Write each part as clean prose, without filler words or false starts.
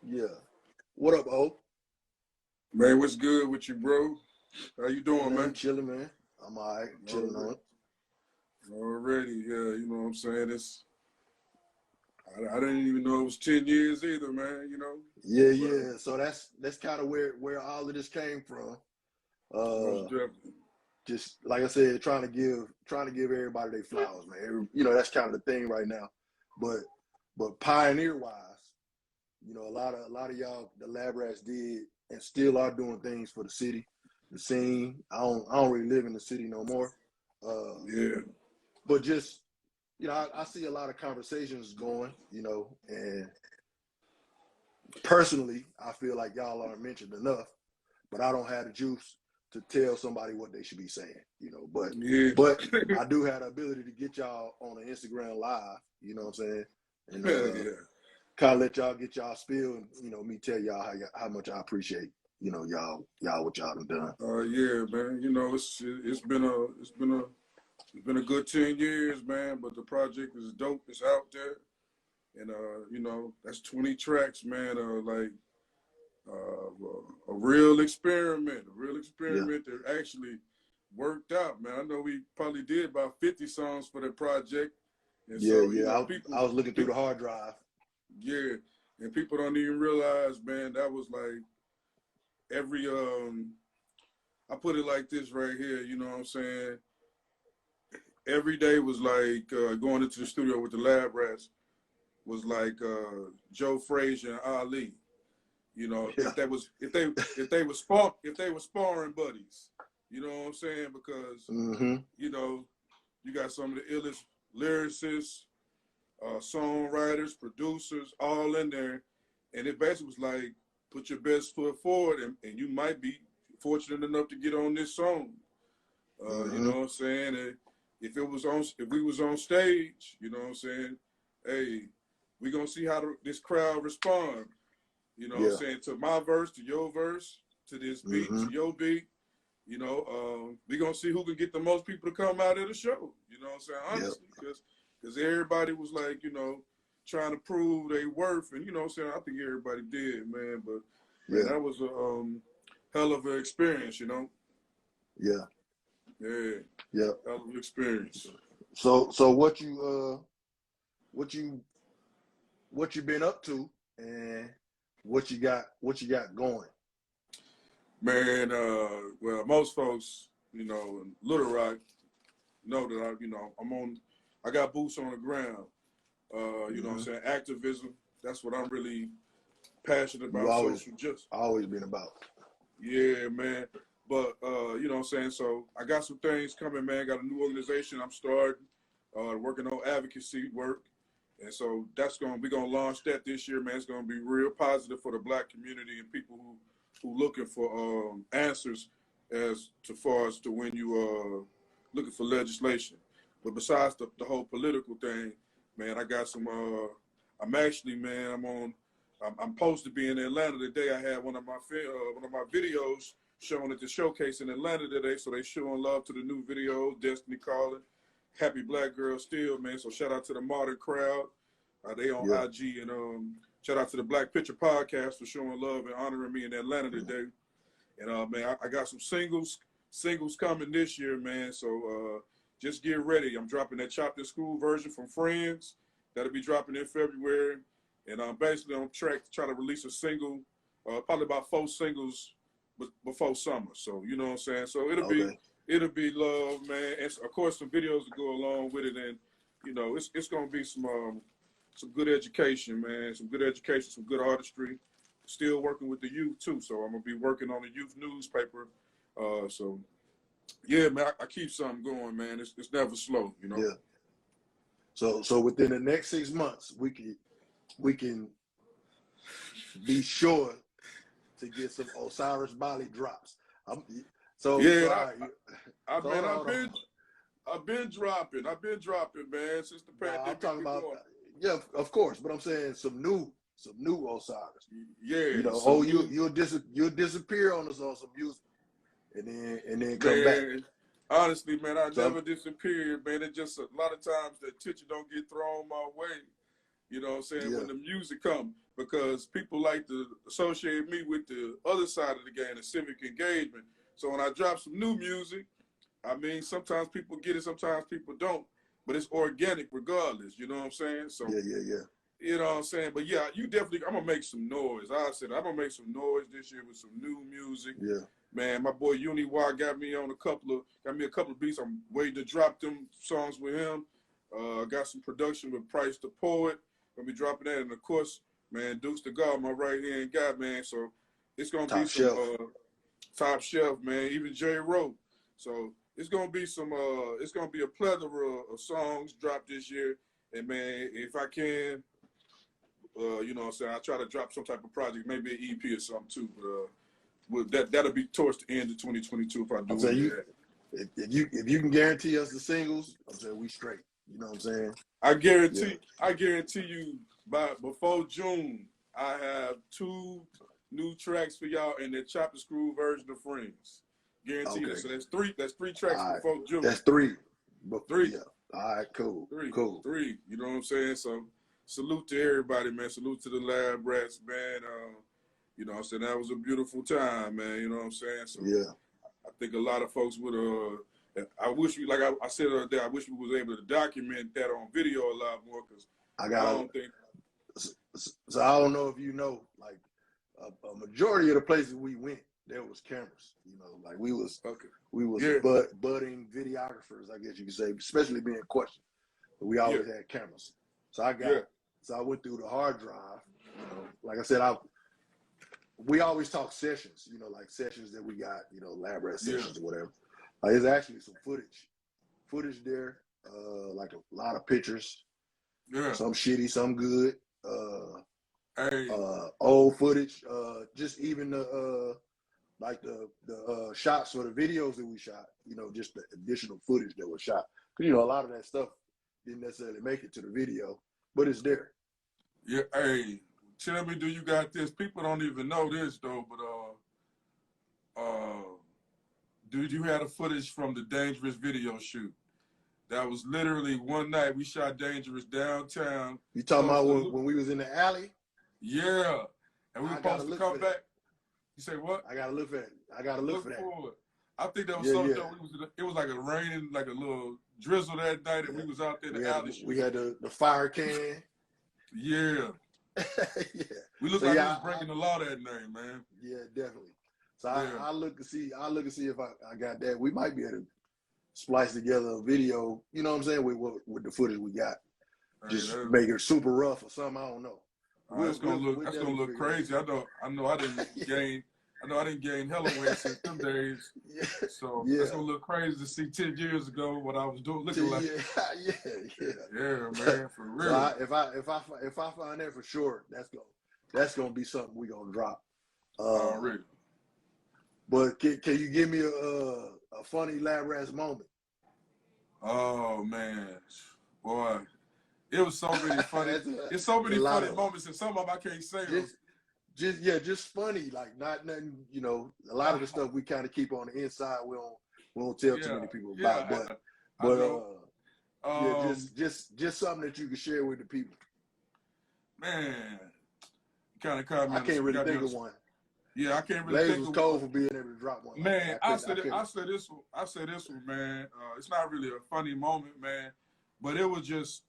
Yeah. What up, O? Man, what's good with you, bro? How you Hey doing, man, man? chilling, man. I'm all right, chilling on Already, it. already, yeah. You know what I'm saying? I didn't even know it was 10 years either, man. Yeah, But yeah. So that's kind of where all of this came from. most Uh, definitely, just like I said, trying to give everybody their flowers, man. That's kind of the thing right now. But pioneer wise, a lot of y'all, the LabRatz did and still are doing things for the city, the scene. I don't really live in the city no more. Uh, yeah, but just I see a lot of conversations going, and personally, I feel like y'all aren't mentioned enough, but I don't have the juice to tell somebody what they should be saying. yeah, But I do have the ability to get y'all on an Instagram live, you know what I'm saying? And yeah. kind of let y'all get y'all spiel and, me tell y'all how much I appreciate, y'all what y'all have done. Yeah, man. It's been a good 10 years, man. But the project is dope. It's out there, and that's 20 tracks, man. A real experiment, Yeah. that actually worked out, man. I know we probably did about 50 songs for that project, and Yeah, so yeah. people, I was looking through the hard drive. yeah, and people don't even realize, man, that was like every I put it like this right here, you know what I'm saying? Every day was like going into the studio with the LabRatz was like Joe Frazier and Ali. Yeah. If they were sparring buddies, you know what I'm saying? Because Mm-hmm. you know you got some of the illest lyricists, songwriters, producers, all in there, and it basically was like put your best foot forward, and you might be fortunate enough to get on this song. You Mm-hmm. know what I'm saying? And if we was on stage, you know what I'm saying? Hey, we gonna see how this crowd respond. You know what I'm Yeah. saying? To my verse, to your verse, to this beat, Mm-hmm. to your beat. We're going to see who can get the most people to come out of the show. You know what I'm saying? Yep. Honestly, because everybody was like, trying to prove their worth. And, you know what I'm saying? I think everybody did, man. But, man, Yeah. that was a hell of an experience, Yeah. Yeah, Yeah. hell of an experience. So what you been up to and what you got going? Man, well, most folks, in Little Rock know that I got boots on the ground. You know what I'm Mm-hmm. saying? Activism. That's what I'm really passionate You about. always Social justice. always been about. Yeah, man. But you know what I'm saying? So I got some things coming, man. Got a new organization I'm starting, working on advocacy work. And so we're gonna launch that this year, man. It's gonna be real positive for the Black community and people who looking for answers as to far as to when you looking for legislation. But besides the whole political thing, man, I got some I'm actually, man, I'm supposed to be in Atlanta today. I had one of my videos showing at the showcase in Atlanta today. So they showing love to the new video, Destiny Calling, Happy Black Girl Still, man. So shout out to the Modern Crowd. They on Yeah. IG, and shout out to the Black Picture Podcast for showing love and honoring me in Atlanta today. And man, I got some singles coming this year, man. So just get ready. I'm dropping that Chopped in School version from Friends. That'll be dropping in February. And I'm basically on track to try to release a single, probably about 4 singles before summer. So you know what I'm saying. So it'll Okay. be love, man. And of course some videos to go along with it. And it's gonna be some good education, man. Some good education, some good artistry. Still working with the youth too. So I'm gonna be working on the youth newspaper. So yeah, man, I keep something going, man. It's never slow, Yeah. So within the next 6 months, we can be sure to get some Osyrus Bolly drops. Um, so Yeah, all right. So man, hold on. I've been dropping, man, since the Nah, I'm pandemic talking been about going. yeah, of course, but I'm saying some new Osyrus. Yeah, Oh, some new you'll disappear on us on some music, and then come back. man. Honestly, man, I So never disappeared, man. It's just a lot of times the attention don't get thrown my way. You know what I'm saying? Yeah. When the music comes, because people like to associate me with the other side of the game, the civic engagement. So when I drop some new music, I mean, sometimes people get it, sometimes people don't, but it's organic regardless. You know what I'm saying? So Yeah. you know what I'm saying? But yeah, you definitely, I'm gonna make some noise. I said I'm gonna make some noise this year with some new music. Yeah. Man, my boy UniWa got me a couple of beats. I'm waiting to drop them songs with him. Got some production with Price the Poet. Gonna be dropping that, and of course, man, Dukes the God, my right hand guy, man. So it's gonna Top be some shelf. top shelf, man. Even J Rowe. So it's gonna be some. It's gonna be a plethora of songs dropped this year. And man, if I can, you know what I'm saying, I try to drop some type of project, maybe an EP or something too. But that'll be towards the end of 2022 if I do. I'm saying if you can guarantee us the singles, I'm saying we straight. You know what I'm saying? I guarantee you before June, I have 2 new tracks for y'all and the chop and screw version of Friends. Guarantee you. So that's three tracks before June. That's 3. 3. Yeah. All right, cool. 3. Cool. 3. You know what I'm saying? So salute to everybody, man. Salute to the LabRatz, man. You know what I'm saying? That was a beautiful time, man. You know what I'm saying? So yeah. I think a lot of folks would I wish we, like I said the other day, I wish we was able to document that on video a lot more, because I don't think. So I don't know if you know, like a majority of the places we went, there was cameras. You know, like we was budding videographers, I guess you could say, especially being questioned. But we always had cameras. So I went through the hard drive. You know, like I said, we always talk sessions. You know, like sessions that we got. You know, LabRatz sessions or whatever. There's actually some footage there, like a lot of pictures. Yeah. Some shitty, some good. Old footage. Just even the shots or the videos that we shot. You know, just the additional footage that was shot. You know, a lot of that stuff didn't necessarily make it to the video, but it's there. Yeah. Hey, tell me, do you got this? People don't even know this though, but dude, you had a footage from the Dangerous video shoot. That was literally one night we shot Dangerous downtown. You talking about when we was in the alley? Yeah. And we were supposed to come back. You say what? I gotta look for it. I gotta look for that. Forward. I think that was something that it was like a raining, like a little drizzle that night, and we was out there in the alley. We had the fire can. Yeah. Yeah. We looked like we was breaking the law that night, man. Yeah, definitely. So I look to see if I got that. We might be able to splice together a video, you know what I'm saying, with the footage we got. Just make it super rough or something, I don't know. That's gonna look crazy. I know I didn't gain hella weight since them days. So it's gonna look crazy to see 10 years ago what I was doing looking like. Yeah, man, for real. So if I find that for sure, that's gonna be something we gonna drop. Already. But can you give me a funny LabRatz moment? Oh man, boy, it was so many funny. It's so many funny moments, and some of them I can't say. Just funny, like not nothing. You know, a lot of the stuff we kind of keep on the inside. We don't tell too many people about. But just something that you can share with the people. Man, kind of caught me. I can't really think of one. Yeah, I can't really think was of cold one. for being able to drop one. Man, I said this one, man. It's not really a funny moment, man, but it was just,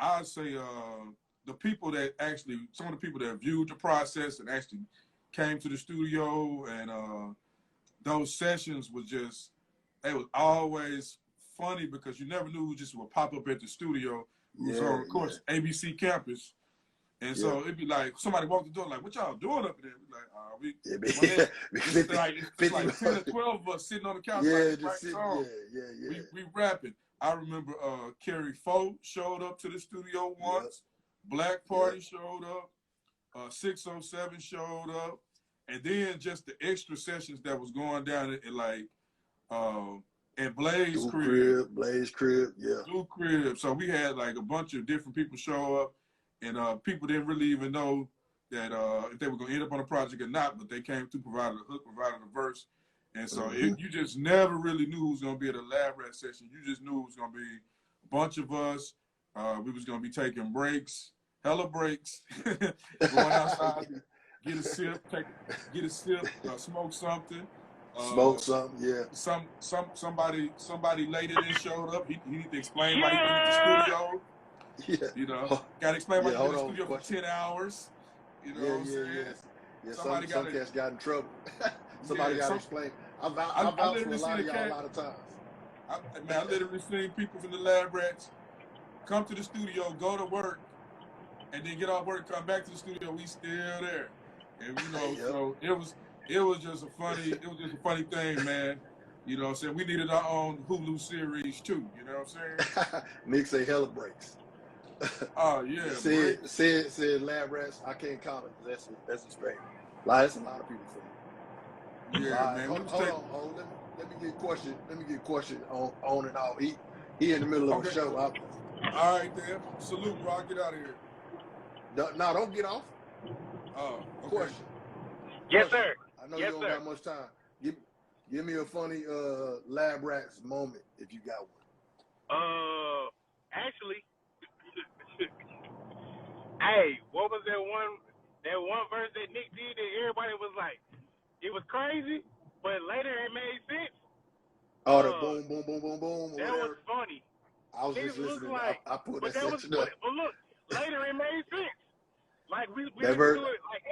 I'd say, the people that actually, some of the people that viewed the process and actually came to the studio, and those sessions was just, it was always funny because you never knew who just would pop up at the studio. It was on, of course, ABC campus. And so it'd be like, somebody walked the door, like, what y'all doing up there? We're like, it's like 10 or 12 of us sitting on the couch, we rapping. I remember Kerry Foe showed up to the studio once. Black Party showed up. 607 showed up. And then just the extra sessions that was going down at Blaze Crib. Blaze Crib, Blue Crib. So we had like a bunch of different people show up. And people didn't really even know that if they were going to end up on a project or not, but they came to provide a hook, provided a verse. And so you just never really knew who was going to be at a LabRatz session. You just knew it was going to be a bunch of us. We was going to be taking breaks. hella breaks, going outside, get a sip, smoke something. Smoke something, yeah. Somebody later than showed up. He need to explain why he been at the studio. Yeah. You know, got to explain why he been in the studio for question. 10 hours. You know yeah, what I'm saying? Yeah, some cats got in trouble. Somebody got to explain. I I vouch for a lot of y'all a lot of times. I literally seen people from the LabRatz come to the studio, go to work, and then get off work, come back to the studio. We still there, and you know, so it was just a funny thing, man. You know what I'm saying? We needed our own Hulu series too. You know what I'm saying? Nick say hella breaks. Oh yeah, said LabRatz. I can't call it because that's his favorite. Like that's a lot of people's favorite. Yeah, man. Hold on. Let me get a question on and off. He in the middle of a show. All right, then. Salute, bro. I'll get out of here. No, don't get off. Oh, okay. Question. Yes, sir. I know you don't got much time. Give me a funny LabRatz moment if you got one. Actually, hey, what was that one verse that Nick did that everybody was like, it was crazy, but later it made sense? Oh, the boom, boom, boom, boom, boom. That was funny. I was just listening. Like, I pulled that section up. up. But look, later it made sense. Like, we listened to it like,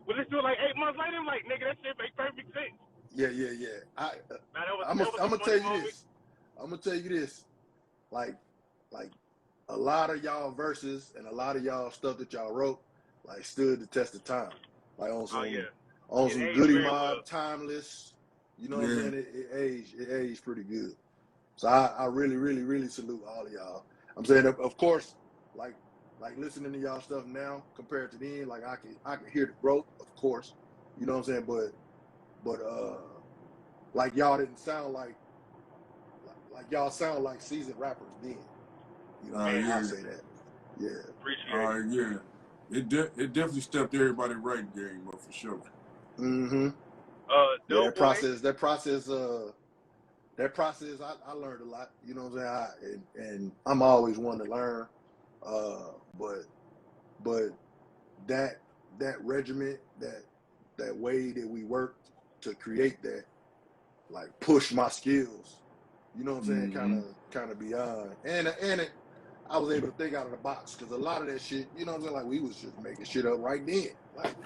we listened to it like 8 months later. I'm like, nigga, that shit make perfect sense. Yeah. I'm gonna tell you this. I'm gonna tell you this. Like a lot of y'all verses and a lot of y'all stuff that y'all wrote, like stood the test of time. Like on some Goody Mob, timeless. You know what I'm saying? It aged pretty good. So I really, really, really salute all of y'all. I'm saying, of course, like listening to y'all stuff now compared to then, like I can hear the growth, of course. You know what I'm saying? But like y'all didn't sound like y'all sound like seasoned rappers then. You know, I'll say that. Yeah. Appreciate all right, yeah. It definitely stepped everybody right game up for sure. Mm-hmm. That process, I learned a lot. You know what I'm saying? And I'm always one to learn. But that regiment, that way that we worked to create that, like push my skills. You know what I'm saying? Kind of beyond. And I was able to think out of the box because a lot of that shit, you know what I'm saying? Like we was just making shit up right then. Like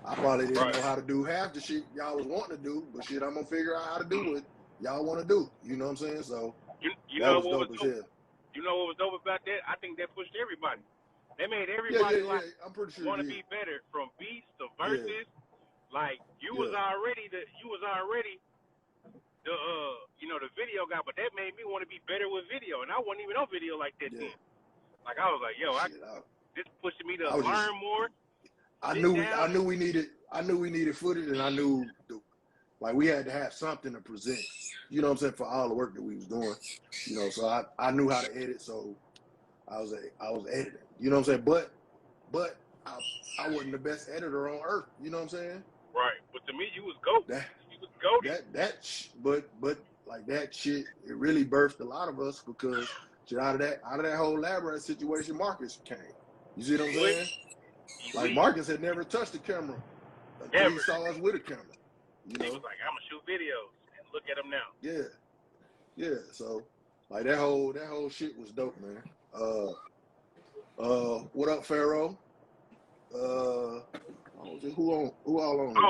I probably didn't know how to do half the shit y'all was wanting to do, but shit, I'm gonna figure out how to do what y'all want to do. You know what I'm saying? So you know what was dope? You know what was dope about that? I think that pushed everybody. They made everybody I'm pretty sure want to be better from beats to verses. Like you was already the the video guy, but that made me want to be better with video, and I wasn't even on video like that then. Like I was like, yo, this pushing me to learn more. I knew we needed footage, and I knew we had to have something to present. You know what I'm saying, for all the work that we was doing. You know, so I knew how to edit, so I was editing. You know what I'm saying, but I wasn't the best editor on earth. You know what I'm saying? Right, but to me, you was GOAT. You was GOAT. But like that shit, it really birthed a lot of us because shit, out of that whole LabRatz situation, Marcus came. You see what I'm saying? Like Marcus had never touched the camera until he saw us with a camera. You know? He was like, I'm gonna shoot videos and look at him now. Yeah. So like that whole shit was dope, man. What up, Pharaoh? Who all on here?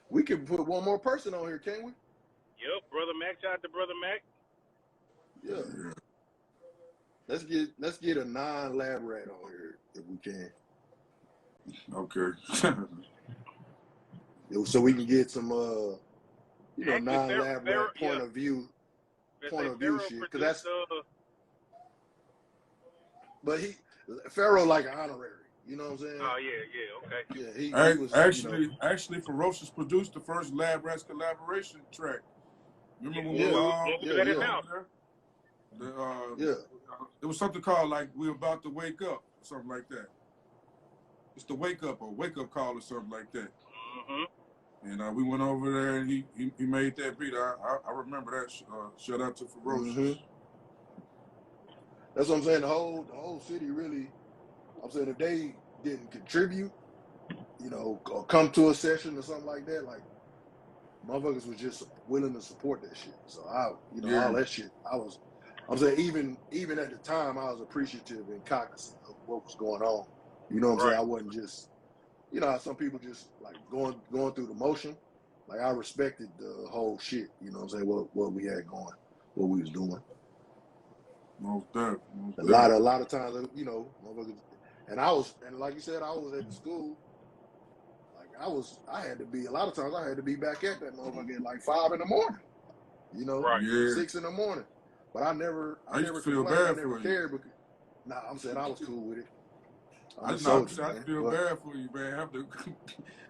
We can put one more person on here, can't we? Yep, Brother Mac. Shout out to Brother Mac. Yeah. Let's get a non-LabRatz on here if we can. Okay. So we can get some non-LabRatz point of view shit. Because that's but Pharaoh like an honorary. You know what I'm saying? Oh yeah, okay. Yeah, he was actually Ferocious produced the first LabRatz collaboration track. Remember when we were all at his house? It was something called like we're about to wake up, something like that. It's the wake up call or something like that. Mm-hmm. And we went over there and he made that beat. I remember that. Shout out to Ferocious. That's what I'm saying. The whole city really. I'm saying if they didn't contribute, you know, or come to a session or something like that, like motherfuckers was just willing to support that shit. So all that shit. I'm saying even at the time, I was appreciative and cognizant of what was going on. You know what I'm saying? I wasn't just, you know, how some people just like going through the motion. Like I respected the whole shit. You know what I'm saying? What we had going, what we was doing. Most definitely. A lot of times, you know, motherfuckers, and like you said, I was at the school. Like I had to be a lot of times. I had to be back at that motherfucker at like 5 in the morning. You know, 6 in the morning. But I never feel complained. bad I never for cared. Because, I'm saying I was cool with it. I feel bad for you, man. Have to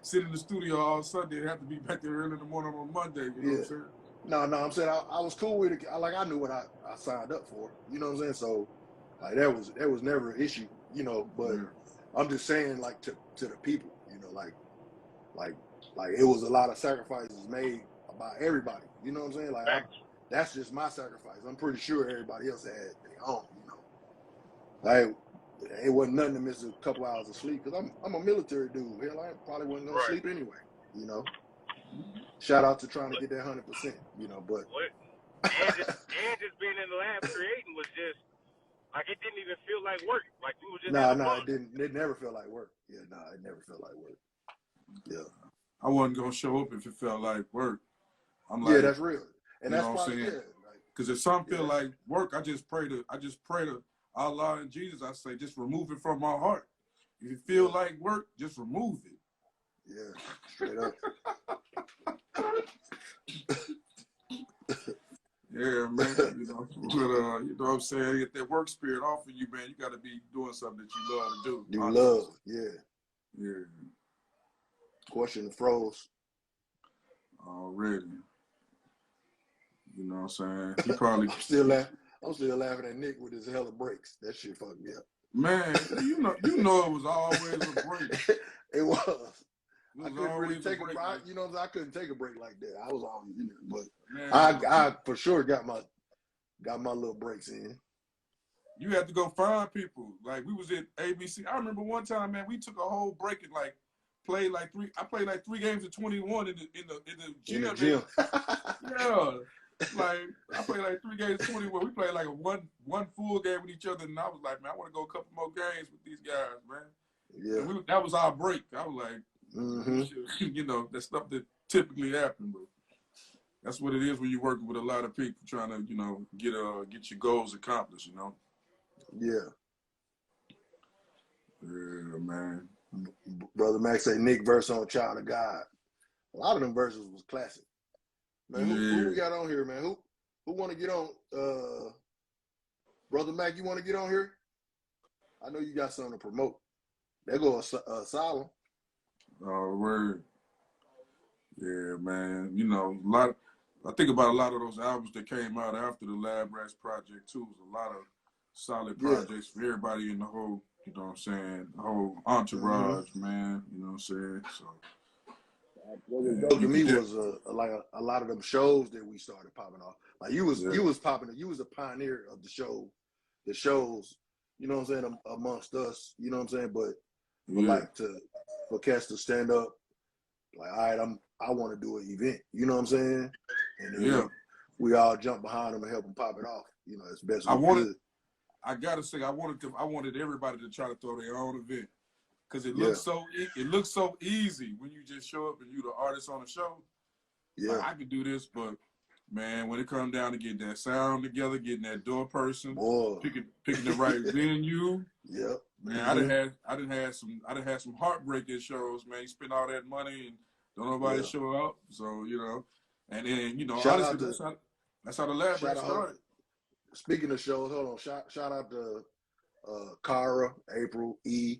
sit in the studio all Sunday and have to be back there early in the morning on Monday. You know what I'm saying? No, I'm saying I was cool with it. I knew what I signed up for. You know what I'm saying? So like that was never an issue. You know, but I'm just saying like to the people. You know, like it was a lot of sacrifices made by everybody. You know what I'm saying? Like that's just my sacrifice. I'm pretty sure everybody else had their own. You know, like it wasn't nothing to miss a couple hours of sleep because I'm a military dude. Hell, I probably wasn't gonna sleep anyway. You know. Shout out to trying to get that 100%, you know, but and just being in the lab creating was just like it didn't even feel like work. Like we were just it didn't. It never felt like work. Yeah, it never felt like work. Yeah, I wasn't gonna show up if it felt like work. I'm like, that's real, and that's probably because if something feel like work, I just pray to Allah and Jesus. I say, just remove it from my heart. If you feel like work, just remove it. Yeah, straight up. Yeah, man. You know, but, you know what I'm saying? Get that work spirit off of you, man. You got to be doing something that you love to do. You love, yeah. Question froze. Already. You know what I'm saying? He probably I'm still laughing at Nick with his hella breaks. That shit fucked me up. Man, you know it was always a break. It was. I couldn't really take a break. You know, I couldn't take a break like that. I was always in there, but man, I for sure got my little breaks in. You had to go find people. Like we was at ABC. I remember one time, man, we took a whole break and like played like 3 games of 21 in the gym. In the gym. Yeah. Like I played like 3 games of 21. We played like one full game with each other, and I was like, man, I want to go a couple more games with these guys, man. Yeah. That was our break. I was like. You know, that's stuff that typically happens, but that's what it is when you're working with a lot of people trying to, you know, get your goals accomplished, you know. Yeah, man. Brother Max say Nick verse on Child of God. A lot of them verses was classic. Man, who we got on here, man? Who want to get on? Brother Mac, you want to get on here? I know you got something to promote. There go Asylum. Word. Yeah, man. You know, I think about a lot of those albums that came out after the LabRatz project too. Was a lot of solid projects for everybody in the whole, you know what I'm saying, the whole entourage, man. You know what I'm saying? So what was dope to me was like a lot of them shows that we started popping off. Like you was popping. You was a pioneer of the shows. You know what I'm saying, amongst us. You know what I'm saying, but like for cats to stand up, like, all right, I want to do an event. You know what I'm saying? And then we all jump behind them and help them pop it off. You know, as best we could. I gotta say, I wanted everybody to try to throw their own event because it looks so easy when you just show up and you the artist on the show. Yeah, like, I could do this, but man, when it comes down to getting that sound together, getting that door person, picking the right venue. Yep. Man, I done had some heartbreak at shows, man. You spend all that money and don't nobody show up. So, you know, and then, you know, honestly, that's how the LabRatz started. Speaking of shows, hold on. Shout out to Kara, April, E.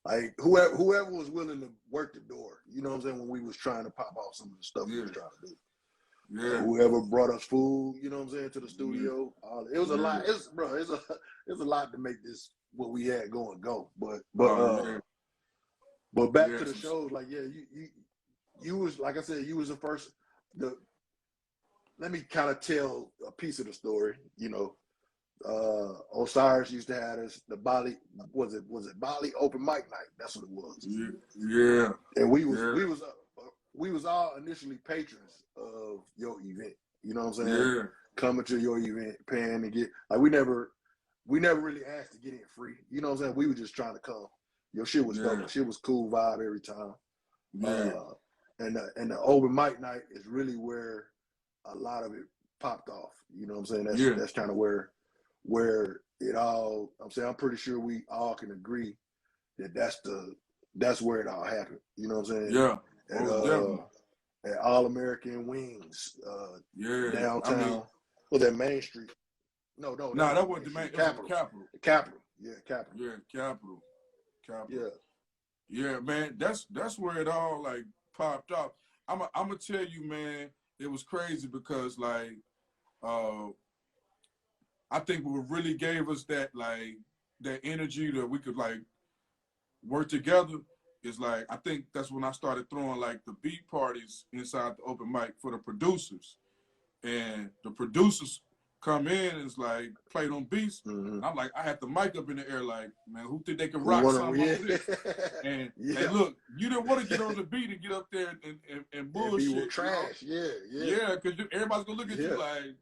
Like whoever was willing to work the door. You know what I'm saying? When we was trying to pop off some of the stuff we was trying to do. Yeah. Whoever brought us food, you know what I'm saying, to the studio. It was a lot. It's a lot to make this what we had go. But back to the shows, like you was, like I said, you was the first. Let me kind of tell a piece of the story. You know, Osyrus used to have us the Bolly. Was it Bolly open mic night? That's what it was. Yeah. And we was all initially patrons of your event. You know what I'm saying? Yeah. Coming to your event, paying to get like we never really asked to get in free. You know what I'm saying? We were just trying to come. Your shit was dope. Shit was cool vibe every time. Yeah. And the open mic night is really where a lot of it popped off. You know what I'm saying? That's kind of where it all. I'm pretty sure we all can agree that that's where it all happened. You know what I'm saying? Yeah. At All American Wings, downtown. Was that Main Street? No, that wasn't the main. Capital. Capital. Yeah, Capital. Yeah, Capital. Yeah. Yeah, man. That's where it all like popped off. I'm gonna tell you, man. It was crazy because like, I think what really gave us that like that energy that we could like work together is like, I think that's when I started throwing like the beat parties inside the open mic for the producers. And the producers come in and it's like play them beats. Mm-hmm. I'm like, I had the mic up in the air like, man, who think they can rock something on this? And look, you didn't want to get on the beat and get up there and bullshit. And be trash, you know? Yeah, because everybody's gonna look at you like,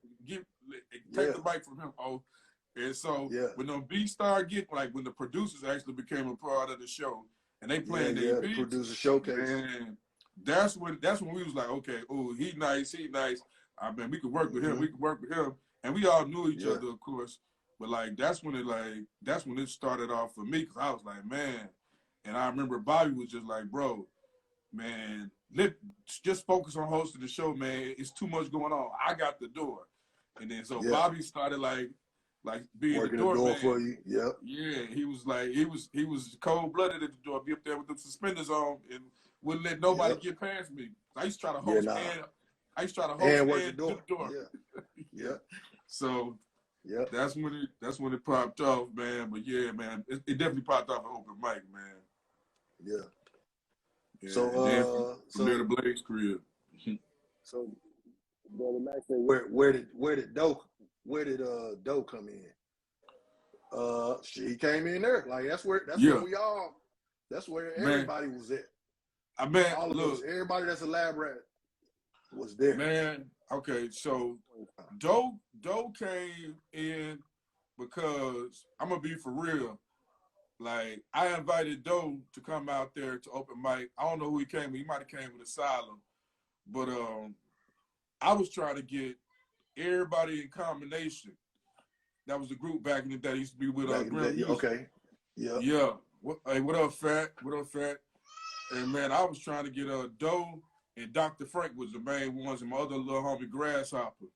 take the mic from him. Oh, and so when them beats started getting like when the producers actually became a part of the show and they playing their beats, producer showcase. And that's when we was like, okay, oh, he nice. I mean, we could work with him. We could work with him, and we all knew each other, of course. But like, that's when it started off for me, because I was like, man. And I remember Bobby was just like, bro, man, just focus on hosting the show, man. It's too much going on. I got the door, and then so Bobby started like being working the door man for you. Yep. Yeah, he was like he was cold blooded at the door, be up there with the suspenders on, and wouldn't let nobody get past me. I used to try to host and work the door. Yeah. So that's when it popped off, man. But yeah, man, it definitely popped off an open mic, man. Yeah. So from there to Blake's crib. So brother Max said, where did Doe come in? She came in there. Like that's where everybody was at. I mean, all of us, everybody that's a LabRatz was there. Man, okay, so Doe came in because I'm gonna be for real. Like, I invited Doe to come out there to open mic. I don't know who he came with. He might have came with Asylum. But I was trying to get everybody in combination. That was the group back in the day. Used to be with Grim. Okay. Yeah. Yeah. What up, Fat? And man, I was trying to get Doe and Dr. Frank was the main ones, and my other little homie Grasshopper.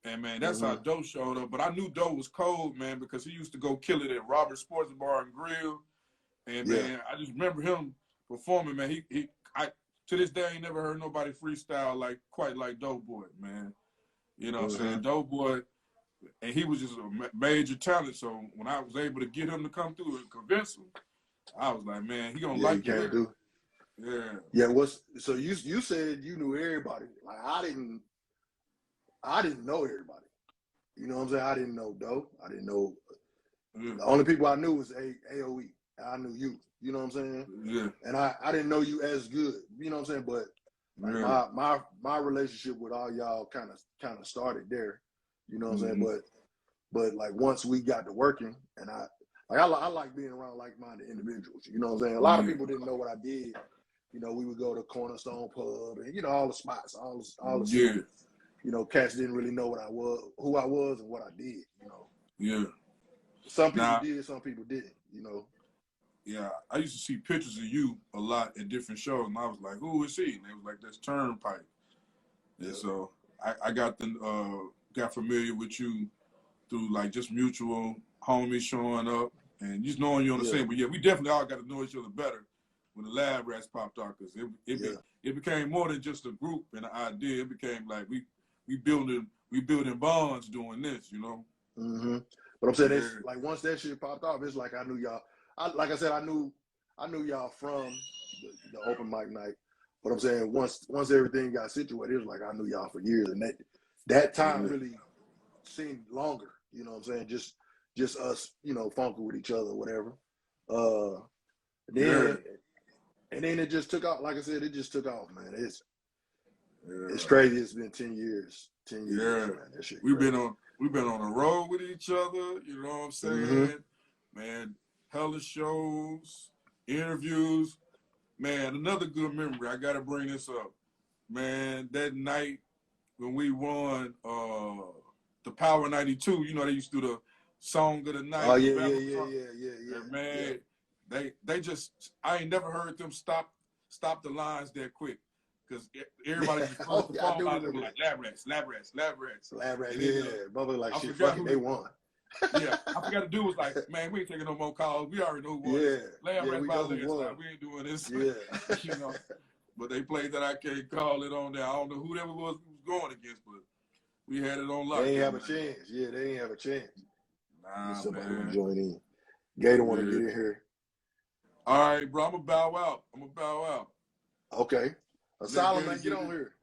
And man, that's how Doe showed up. But I knew Doe was cold, man, because he used to go kill it at Robert's Sports Bar and Grill. And man, I just remember him performing, man. He to this day I ain't never heard nobody freestyle quite like Doughboy, man. You know what I'm saying? Doughboy, and he was just a major talent. So when I was able to get him to come through and convince him, I was like, man, he gonna like it. Yeah. So you said you knew everybody. Like I didn't know everybody. You know what I'm saying? I didn't know Doe. I didn't know. The only people I knew was AOE. I knew you. You know what I'm saying? Yeah. And I didn't know you as good. You know what I'm saying? But like my relationship with all y'all kind of started there. You know what I'm saying? But like once we got to working, and I like being around like-minded individuals. You know what I'm saying? A lot of people didn't know what I did. You know, we would go to Cornerstone Pub and all the spots, all the cities. You know, cats didn't really know who I was and what I did. You know. Yeah. Some people did, some people didn't. You know. Yeah, I used to see pictures of you a lot at different shows, and I was like, "Who is he?" And they was like, "That's Turnpike." And so I got familiar with you through like just mutual homies showing up and just knowing you on the same. But yeah, we definitely all got to know each other better when the LabRatz popped out, because it became more than just a group and an idea. It became like we building bonds doing this, you know. But I'm saying it's like once that shit popped off, it's like I knew y'all. Like I said, I knew y'all from the open mic night. But I'm saying once everything got situated, it was like I knew y'all for years, and that time really seemed longer. You know what I'm saying? Just us, you know, funking with each other, whatever. And then it just took off. Like I said, it just took off, man. It's crazy. It's been 10 years. 10 years, man. That shit we've been on the road with each other. You know what I'm saying, man? Hella shows, interviews. Man, another good memory. I gotta bring this up, man. That night when we won the Power 92, you know they used to do the song of the night. Oh yeah. Man, they just, I ain't never heard them stop the lines that quick. Because everybody just closed the phone out like LabRatz. Mother like shit, fuck it, they won. Yeah, I forgot the dude was like, man, we ain't taking no more calls. We already know who won. LabRatz by last time. We ain't doing this. Yeah. You know. But they played that I can't call it on there. I don't know who that was going against, but we had it on lock. They ain't have a chance. Yeah, they ain't have a chance. Nah, somebody man. want to join in. Gator want to get in here. All right, bro. I'm going to bow out. Okay. Solomon, get on here.